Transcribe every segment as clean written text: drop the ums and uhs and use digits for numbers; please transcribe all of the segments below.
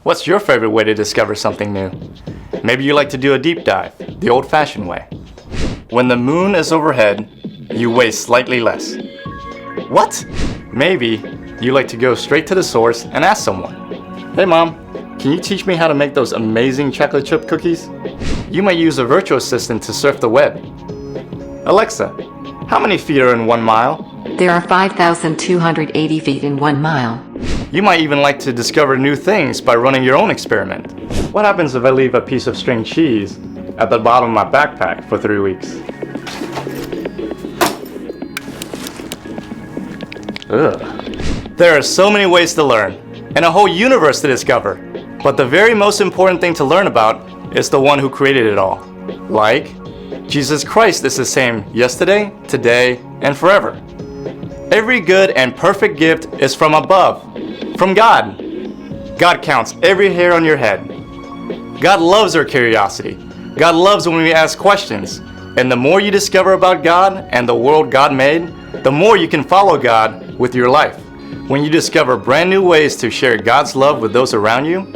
What's your favorite way to discover something new? Maybe you like to do a deep dive, the old-fashioned way. When the moon is overhead, you weigh slightly less. What? Maybe you like to go straight to the source and ask someone, "Hey mom, can you teach me how to make those amazing chocolate chip cookies?" You might use a virtual assistant to surf the web. Alexa, how many feet are in 1 mile? There are 5,280 feet in 1 mile. You might even like to discover new things by running your own experiment. What happens if I leave a piece of string cheese at the bottom of my backpack for 3 weeks? Ugh. There are so many ways to learn, and a whole universe to discover. But the very most important thing to learn about is the one who created it all. Like, Jesus Christ is the same yesterday, today, and forever. Every good and perfect gift is from above, from God. God counts every hair on your head. God loves our curiosity. God loves when we ask questions. And the more you discover about God and the world God made, the more you can follow God with your life. When you discover brand new ways to share God's love with those around you,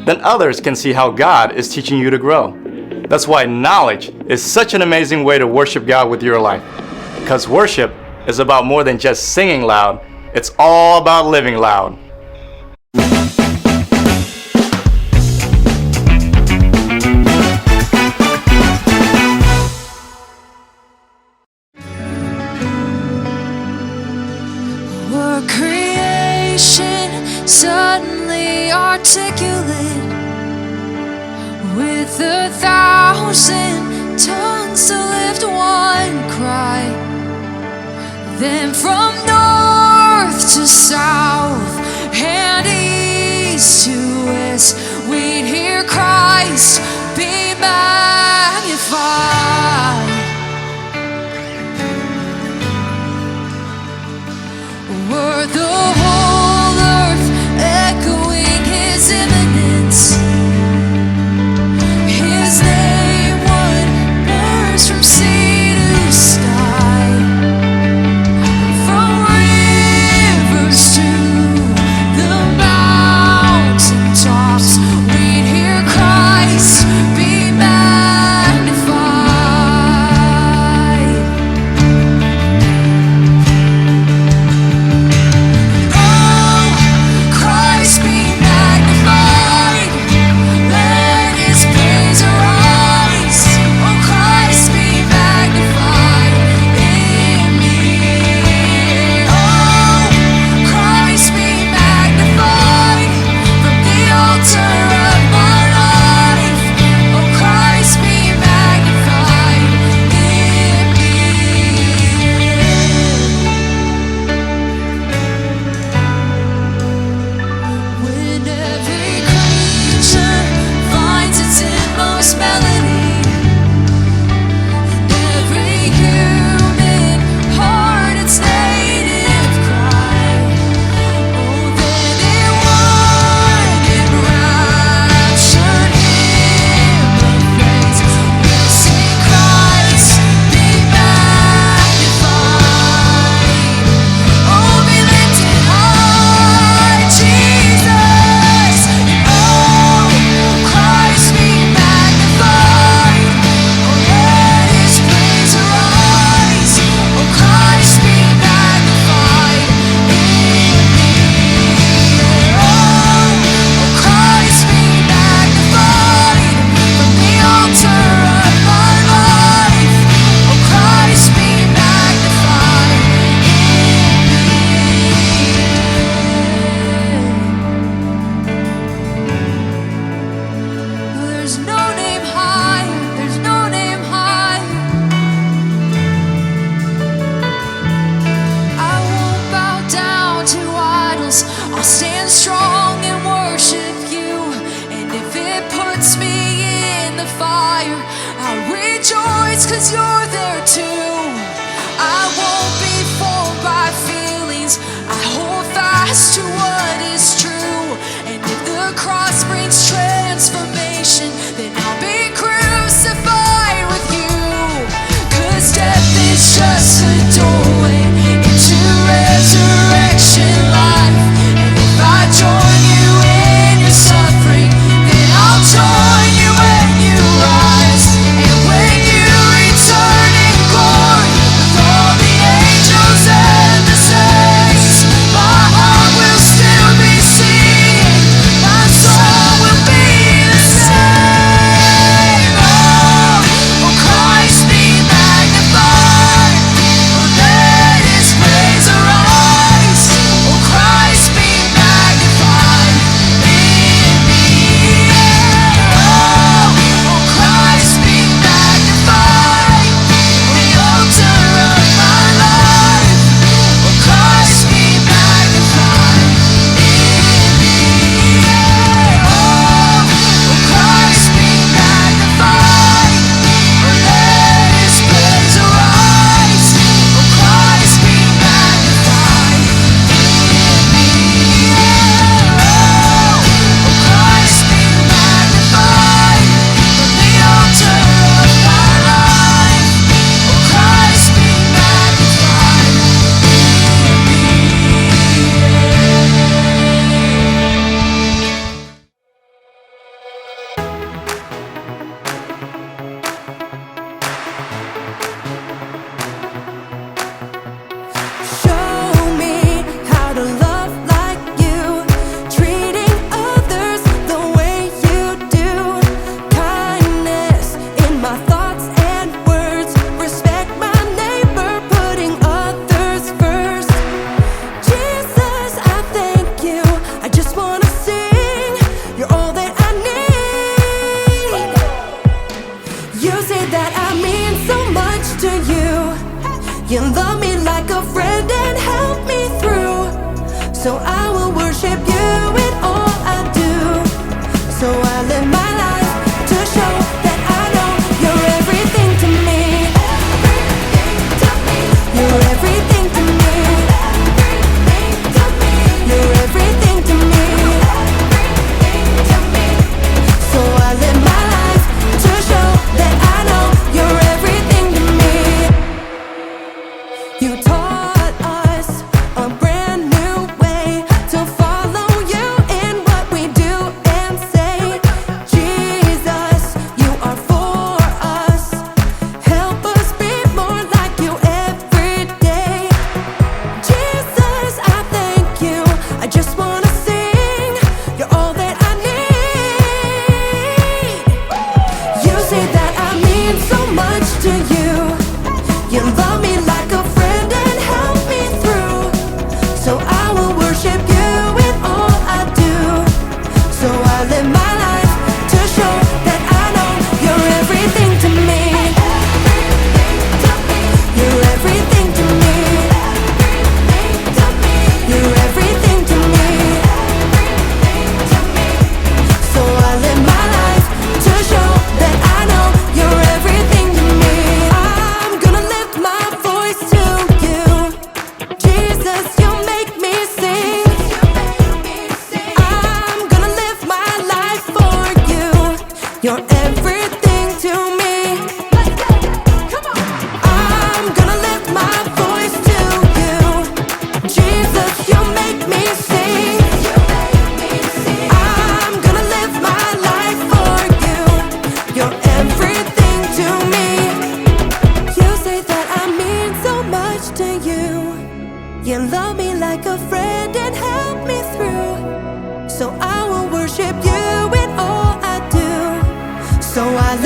then others can see how God is teaching you to grow. That's why knowledge is such an amazing way to worship God with your life. Because worship is about more than just singing loud, it's all about living loud. Were creation suddenly articulate with 1,000 tongues to lift one cry? Then from north to south and east to west, we'd hear Christ be magnified. Were the whole earth echoing His imminence, His name would burst from sea to sky, from rivers to the mountain tops. We'd hear Christ be magnified. Oh, Christ be magnified. Let His praise arise. Oh, Christ be magnified in me. Oh, Christ be magnified from the altar of my life. Oh, Christ be magnified in me. When every creature finds its inmost melody, and every human heart its native cry, oh, then in one enraptured hymn of praise, we'll sing Christ be magnified. Oh, be lifted high, Jesus. Oh, Christ be magnified. Oh, let His praise arise. Oh, Christ be magnified in me. Oh, Christ be magnified from the altar of my life. Oh, Christ be magnified in me. There's no name higher, there's no name higher. I won't bow down to idols, I'll stand strong and worship you. And if it puts me in the fire, I'll rejoice 'cause you're there too. I won't be fooled by feelings, I hold fast to what is true. And if the cross brings transformation, then I'll be crucified with you. 'Cause death is just a doorway into resurrection life. And if I join you in your suffering,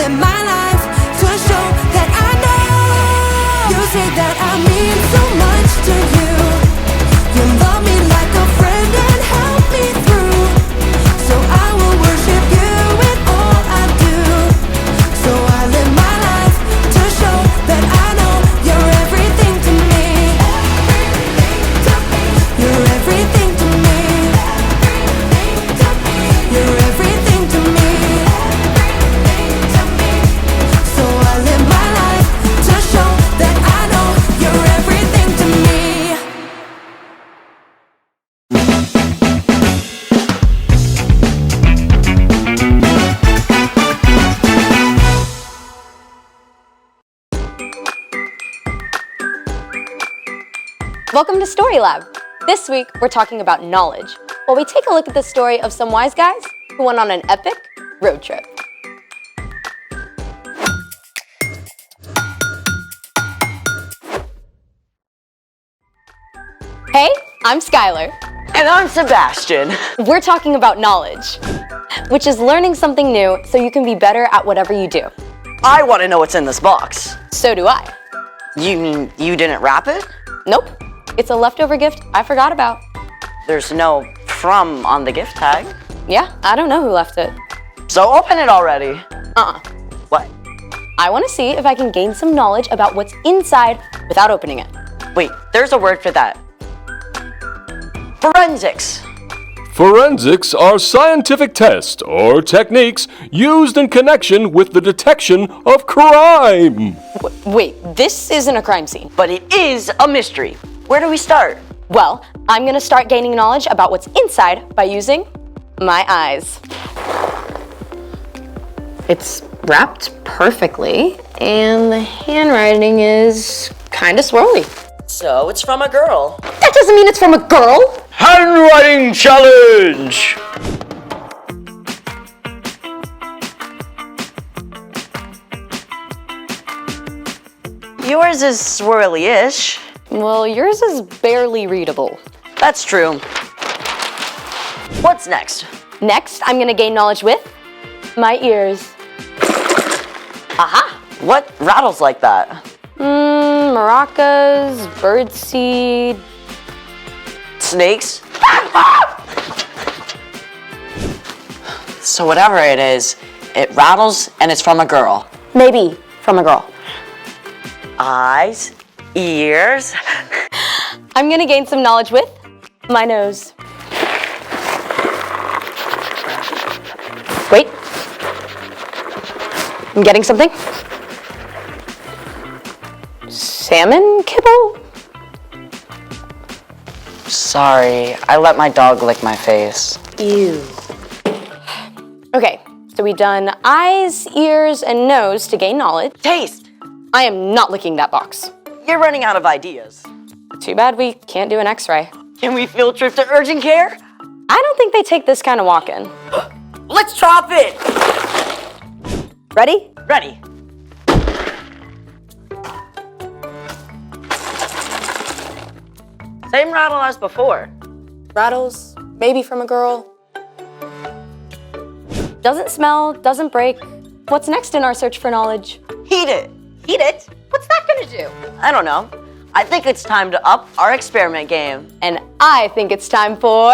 live my life to show that I know. You say that I mean so much to you. You love me like a friend and help me through. So I will worship you in all I do. So I live my life to show that I know you're everything to me. You're everything to me. You're everything to me. So I live my life to show that I know you're everything to me. Welcome to Story Lab. This week, we're talking about knowledge, while we take a look at the story of some wise guys who went on an epic road trip. Hey, I'm Skylar. And I'm Sebastian. We're talking about knowledge, which is learning something new so you can be better at whatever you do. I want to know what's in this box. So do I. You mean you didn't wrap it? Nope, it's a leftover gift I forgot about. There's no "from" on the gift tag. Yeah, I don't know who left it. So open it already. What? I want to see if I can gain some knowledge about what's inside without opening it. Wait, there's a word for that. Forensics. Forensics are scientific tests or techniques used in connection with the detection of crime. Wait, this isn't a crime scene. But it is a mystery. Where do we start? Well, I'm gonna start gaining knowledge about what's inside by using my eyes. It's wrapped perfectly, and the handwriting is kinda swirly. So it's from a girl. That doesn't mean it's from a girl! Handwriting challenge! Yours is swirly-ish. Well, yours is barely readable. That's true. What's next? Next, I'm gonna gain knowledge with my ears. Aha! What rattles like that? Maracas, birdseed. Snakes? So whatever it is, it rattles and it's from a girl. Maybe from a girl. Eyes, ears. I'm gonna gain some knowledge with my nose. Wait. I'm getting something. Salmon kibble? Sorry, I let my dog lick my face. Ew. Okay, so we've done eyes, ears, and nose to gain knowledge. Taste! I am not licking that box. You're running out of ideas. Too bad we can't do an x-ray. Can we field trip to urgent care? I don't think they take this kind of walk-in. Let's drop it! Ready? Ready. Same rattle as before. Rattles, maybe from a girl. Doesn't smell, doesn't break. What's next in our search for knowledge? Heat it. Heat it? What's that gonna do? I don't know. I think it's time to up our experiment game. And I think it's time for...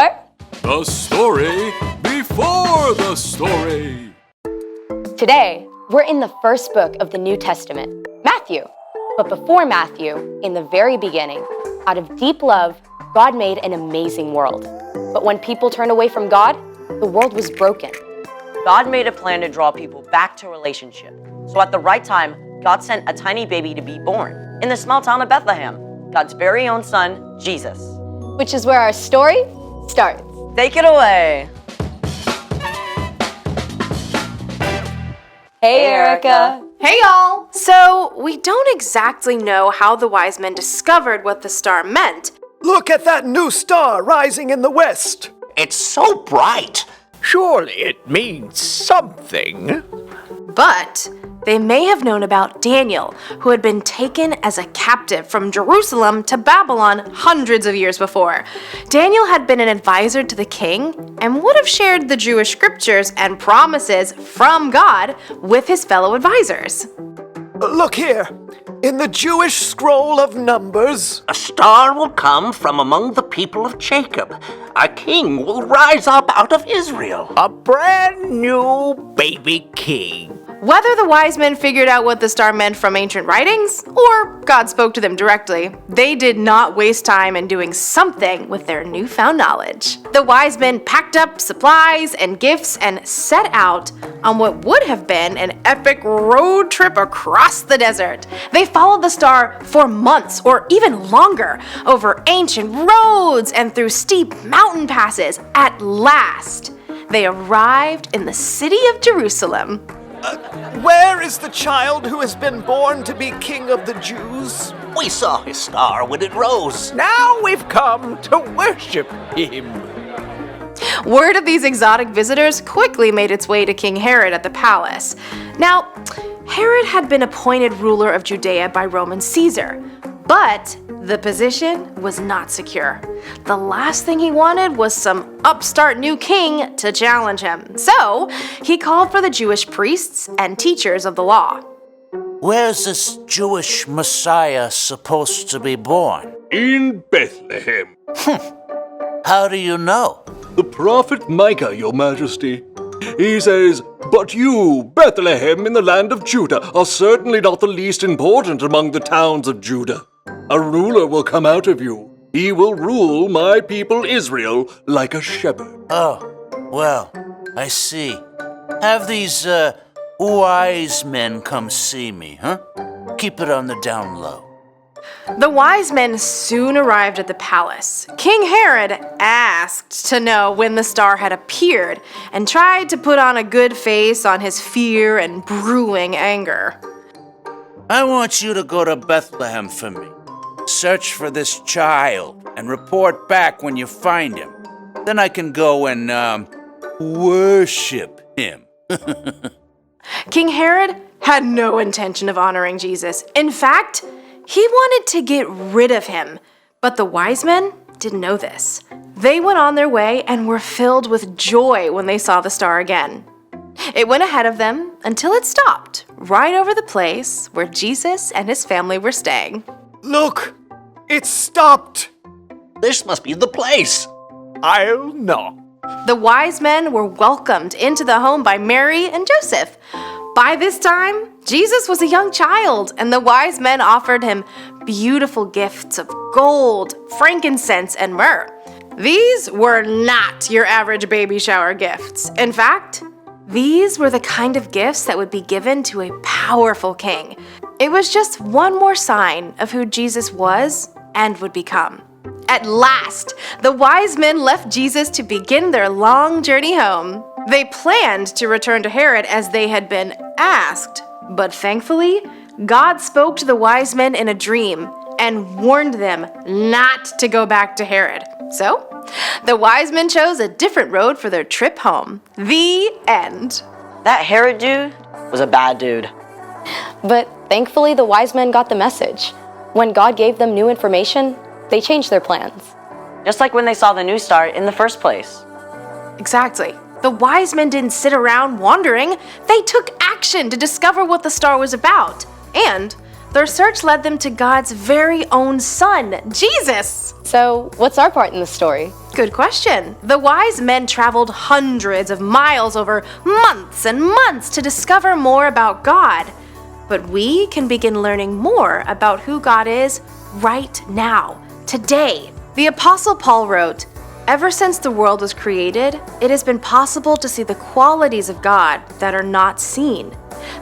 The story before the story. Today, we're in the first book of the New Testament, Matthew. But before Matthew, in the very beginning, out of deep love, God made an amazing world. But when people turned away from God, the world was broken. God made a plan to draw people back to relationship. So at the right time, God sent a tiny baby to be born in the small town of Bethlehem, God's very own son, Jesus. Which is where our story starts. Take it away. Hey, Erica. Hey y'all! So, we don't exactly know how the wise men discovered what the star meant. Look at that new star rising in the west. It's so bright. Surely it means something. But they may have known about Daniel, who had been taken as a captive from Jerusalem to Babylon hundreds of years before. Daniel had been an advisor to the king and would have shared the Jewish scriptures and promises from God with his fellow advisors. Look here. In the Jewish scroll of Numbers, A star will come from among the people of Jacob. A king will rise up out of Israel. A brand new baby king. Whether the wise men figured out what the star meant from ancient writings, or God spoke to them directly, they did not waste time in doing something with their newfound knowledge. The wise men packed up supplies and gifts and set out on what would have been an epic road trip across the desert. They followed the star for months or even longer, over ancient roads and through steep mountain passes. At last, they arrived in the city of Jerusalem. where is the child who has been born to be King of the Jews? We saw his star when it rose. Now we've come to worship him. Word of these exotic visitors quickly made its way to King Herod at the palace. Now, Herod had been appointed ruler of Judea by Roman Caesar, but the position was not secure. The last thing he wanted was some upstart new king to challenge him. So, he called for the Jewish priests and teachers of the law. Where's this Jewish Messiah supposed to be born? In Bethlehem. How do you know? The prophet Micah, your majesty. He says, "But you, Bethlehem in the land of Judah, are certainly not the least important among the towns of Judah. A ruler will come out of you. He will rule my people Israel like a shepherd." Oh, well, I see. Have these, wise men come see me, huh? Keep it on the down low. The wise men soon arrived at the palace. King Herod asked to know when the star had appeared and tried to put on a good face on his fear and brewing anger. I want you to go to Bethlehem for me. Search for this child and report back when you find him. Then I can go and, worship him. King Herod had no intention of honoring Jesus. In fact, he wanted to get rid of him. But the wise men didn't know this. They went on their way and were filled with joy when they saw the star again. It went ahead of them until it stopped right over the place where Jesus and his family were staying. Look, it stopped. This must be the place. I'll knock. The wise men were welcomed into the home by Mary and Joseph. By this time, Jesus was a young child, and the wise men offered him beautiful gifts of gold, frankincense, and myrrh. These were not your average baby shower gifts. In fact, these were the kind of gifts that would be given to a powerful king. It was just one more sign of who Jesus was and would become. At last, the wise men left Jesus to begin their long journey home. They planned to return to Herod as they had been asked, but thankfully, God spoke to the wise men in a dream and warned them not to go back to Herod. So, the wise men chose a different road for their trip home. The end. That Herod dude was a bad dude. But thankfully, the wise men got the message. When God gave them new information, they changed their plans. Just like when they saw the new star in the first place. Exactly. The wise men didn't sit around wondering. They took action to discover what the star was about. And their search led them to God's very own son, Jesus. So, what's our part in the story? Good question. The wise men traveled hundreds of miles over months and months to discover more about God. But we can begin learning more about who God is right now, today. The Apostle Paul wrote, "Ever since the world was created, it has been possible to see the qualities of God that are not seen.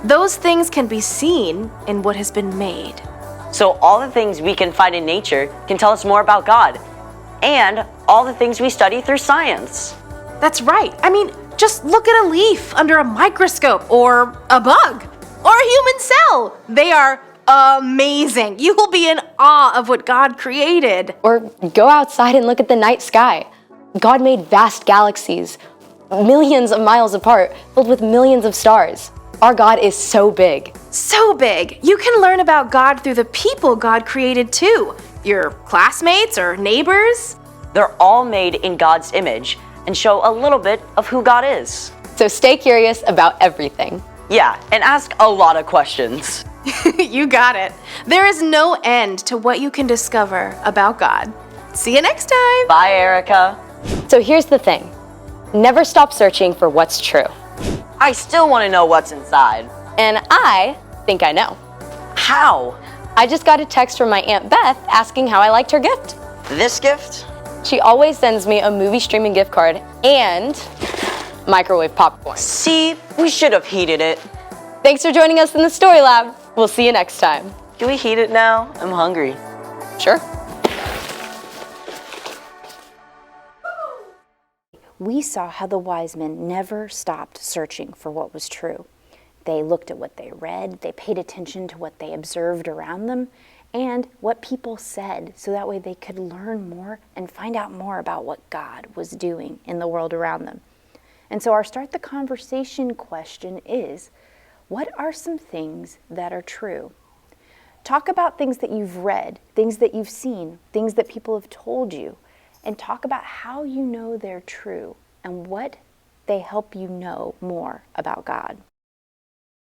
Those things can be seen in what has been made." So all the things we can find in nature can tell us more about God. And all the things we study through science. That's right. I mean, just look at a leaf under a microscope, or a bug, or a human cell. They are amazing. You will be in awe of what God created. Or go outside and look at the night sky. God made vast galaxies, millions of miles apart, filled with millions of stars. Our God is so big. So big. You can learn about God through the people God created too. Your classmates or neighbors. They're all made in God's image and show a little bit of who God is. So stay curious about everything. Yeah, and ask a lot of questions. You got it. There is no end to what you can discover about God. See you next time. Bye, Erica. So here's the thing. Never stop searching for what's true. I still want to know what's inside. And I think I know. How? I just got a text from my Aunt Beth asking how I liked her gift. This gift? She always sends me a movie streaming gift card and microwave popcorn. See, we should have heated it. Thanks for joining us in the Story Lab. We'll see you next time. Can we heat it now? I'm hungry. Sure. We saw how the wise men never stopped searching for what was true. They looked at what they read, they paid attention to what they observed around them, and what people said, so that way they could learn more and find out more about what God was doing in the world around them. And so our Start the Conversation question is, what are some things that are true? Talk about things that you've read, things that you've seen, things that people have told you, and talk about how you know they're true and what they help you know more about God.